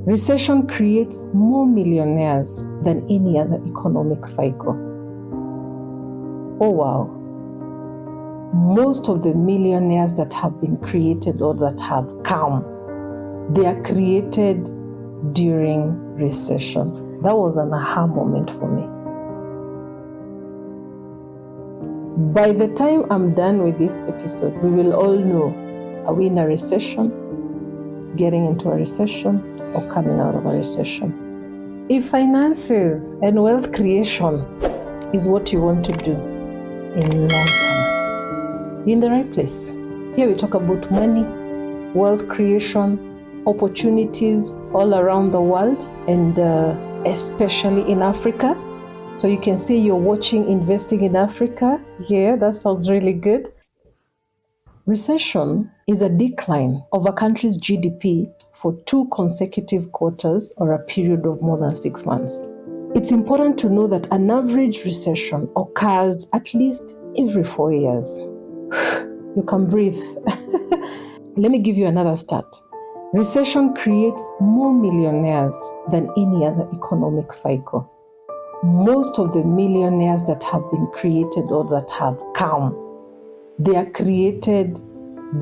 Recession creates more millionaires than any other economic cycle. Oh wow. Most of the millionaires that have been created or that have come, they are created during recession. That was an aha moment for me. By the time I'm done with this episode, we will all know, are we in a recession, getting into a recession, or coming out of a recession? If finances and wealth creation is what you want to do in long term, you're in the right place. Here we talk about money, wealth creation, opportunities all around the world, and especially in Africa. So you can say you're watching Investing in Africa. Yeah, that sounds really good. Recession is a decline of a country's GDP for 2 consecutive quarters or a period of more than 6 months. It's important to know that an average recession occurs at least every 4 years. You can breathe. Let me give you another stat. Recession creates more millionaires than any other economic cycle. Most of the millionaires that have been created or that have come, they are created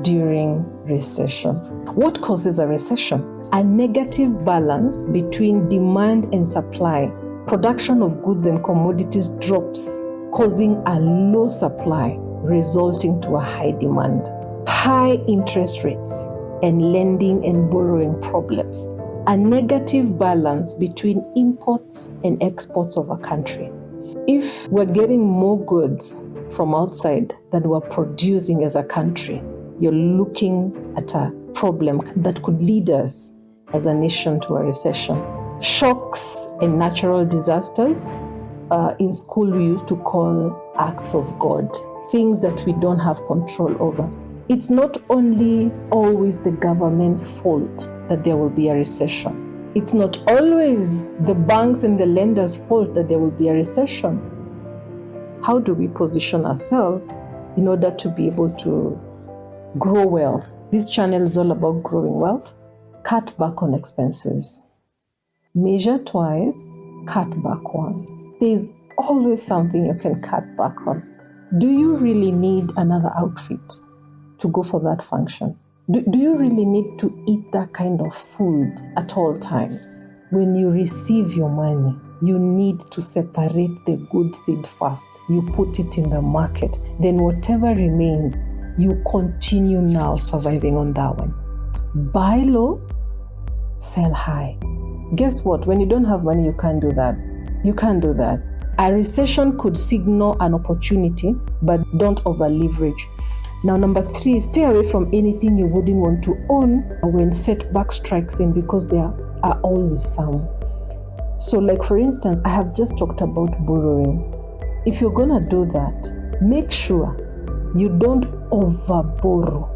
during recession. What causes a recession? A negative balance between demand and supply. Production of goods and commodities drops, causing a low supply, resulting to a high demand. High interest rates and lending and borrowing problems. A negative balance between imports and exports of a country. If we're getting more goods from outside than we're producing as a country, you're looking at a problem that could lead us as a nation to a recession. Shocks and natural disasters, in school we used to call acts of God, things that we don't have control over. It's not only always the government's fault that there will be a recession. It's not always the banks and the lenders' fault that there will be a recession. How do we position ourselves in order to be able to grow wealth? This channel is all about growing wealth. Cut back on expenses. Measure twice, cut back once. There's always something you can cut back on. Do you really need another outfit to go for that function? Do you really need to eat that kind of food at all times? When you receive your money, you need to separate the good seed first. You put it in the market. Then whatever remains, you continue now surviving on that one. Buy low, sell high. Guess what? When you don't have money, you can't do that. You can't do that. A recession could signal an opportunity, but don't over leverage. Now, number 3, stay away from anything you wouldn't want to own when setback strikes in, because there are always some. So like for instance, I have just talked about borrowing. If you're gonna do that, make sure you don't over borrow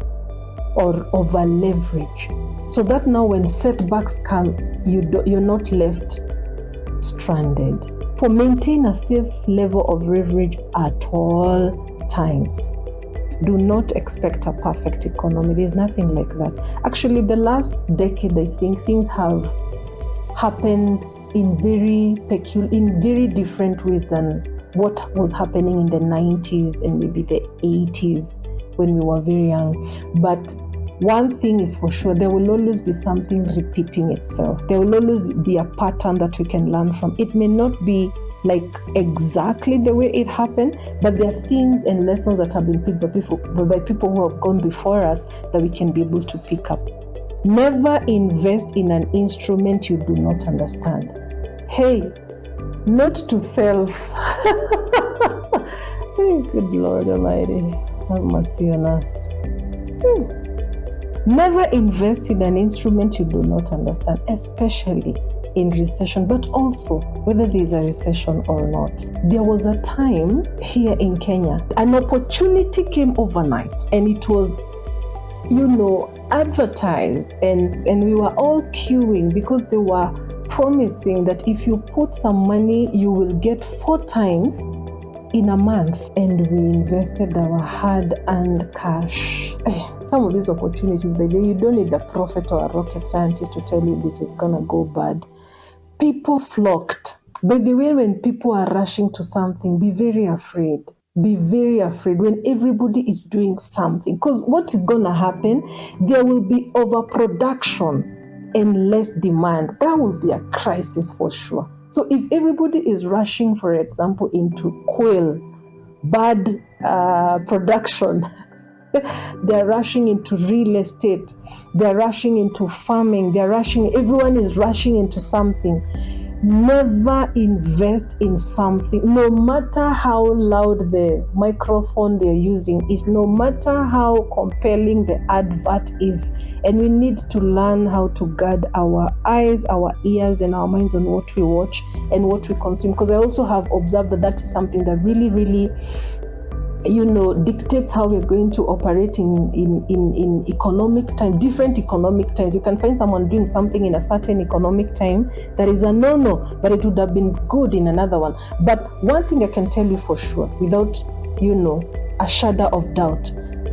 or over leverage, so that now when setbacks come, you're not left stranded. For maintain a safe level of leverage at all times. Do not expect a perfect economy. There's nothing like that. Actually, the last decade, I think things have happened in very different ways than what was happening in the 90s and maybe the 80s when we were very young. But one thing is for sure, there will always be something repeating itself. There will always be a pattern that we can learn from. It may not be like exactly the way it happened, but there are things and lessons that have been picked by people who have gone before us that we can be able to pick up. Never invest in an instrument you do not understand. Hey, note to self. Good Lord Almighty, have mercy on us. Never invest in an instrument you do not understand, especially in recession, but also whether there is a recession or not. There was a time here in Kenya, an opportunity came overnight, and it was, advertised, and we were all queuing because they were promising that if you put some money, you will get 4 times in a month. And we invested our hard-earned cash. Some of these opportunities, by the way, you don't need a prophet or a rocket scientist to tell you this is gonna go bad. People flocked. By the way, when people are rushing to something, be very afraid. Be very afraid when everybody is doing something. Because what is gonna happen, there will be overproduction and less demand. That will be a crisis for sure. So if everybody is rushing, for example, into coal, bad production, they're rushing into real estate, they're rushing into farming, everyone is rushing into something. Never invest in something, no matter how loud the microphone they're using is, no matter how compelling the advert is. And we need to learn how to guard our eyes, our ears, and our minds on what we watch and what we consume. Because I also have observed that is something that really, really, dictates how we're going to operate in economic time, different economic times. You can find someone doing something in a certain economic time that is a no-no, but it would have been good in another one. But one thing I can tell you for sure, without, a shadow of doubt,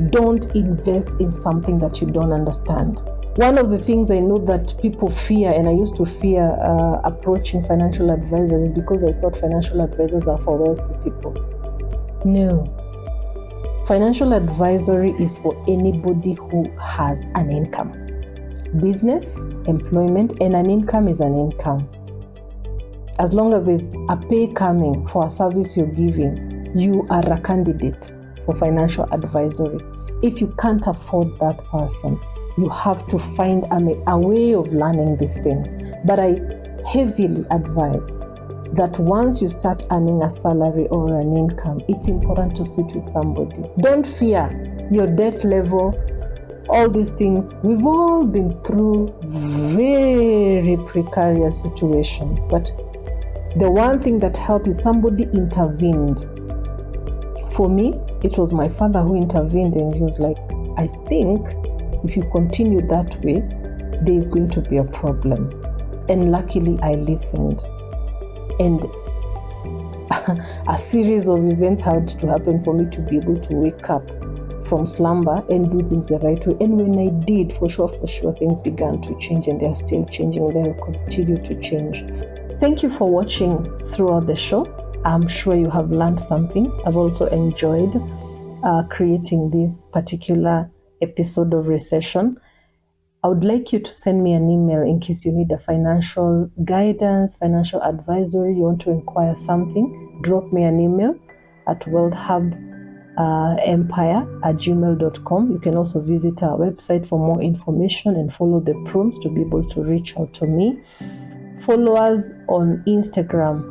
don't invest in something that you don't understand. One of the things I know that people fear, and I used to fear approaching financial advisors, is because I thought financial advisors are for wealthy people. No. Financial advisory is for anybody who has an income. Business, employment, and an income is an income. As long as there's a pay coming for a service you're giving, you are a candidate for financial advisory. If you can't afford that person, you have to find a way of learning these things. But I heavily advise that once you start earning a salary or an income, it's important to sit with somebody. Don't fear your debt level, all these things. We've all been through very precarious situations, but the one thing that helped is somebody intervened. For me, it was my father who intervened, and he was like, I think if you continue that way, there is going to be a problem. And luckily, I listened. And a series of events had to happen for me to be able to wake up from slumber and do things the right way. And when I did, for sure, things began to change, and they're still changing. They'll continue to change. Thank you for watching throughout the show. I'm sure you have learned something. I've also enjoyed creating this particular episode of Recession. I would like you to send me an email in case you need a financial guidance, financial advisory, you want to inquire something. Drop me an email at wealthhubempire@gmail.com. You can also visit our website for more information and follow the prompts to be able to reach out to me. Follow us on Instagram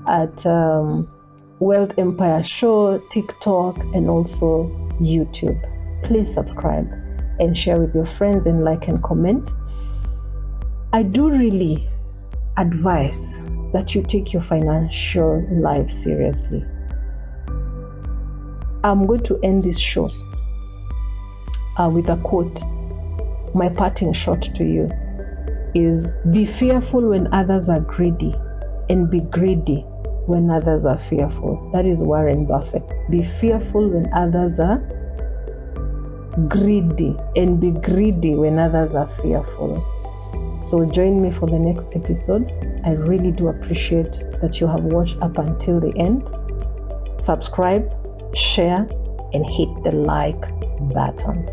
at Wealth Empire Show, TikTok, and also YouTube. Please subscribe and share with your friends and like and comment. I do really advise that you take your financial life seriously. I'm going to end this show with a quote. My parting shot to you is, be fearful when others are greedy, and be greedy when others are fearful. That is Warren Buffett. Be fearful when others are greedy, and be greedy when others are fearful. So join me for the next episode. I really do appreciate that you have watched up until the end. Subscribe, share, and hit the like button.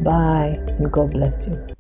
Bye, and God bless you.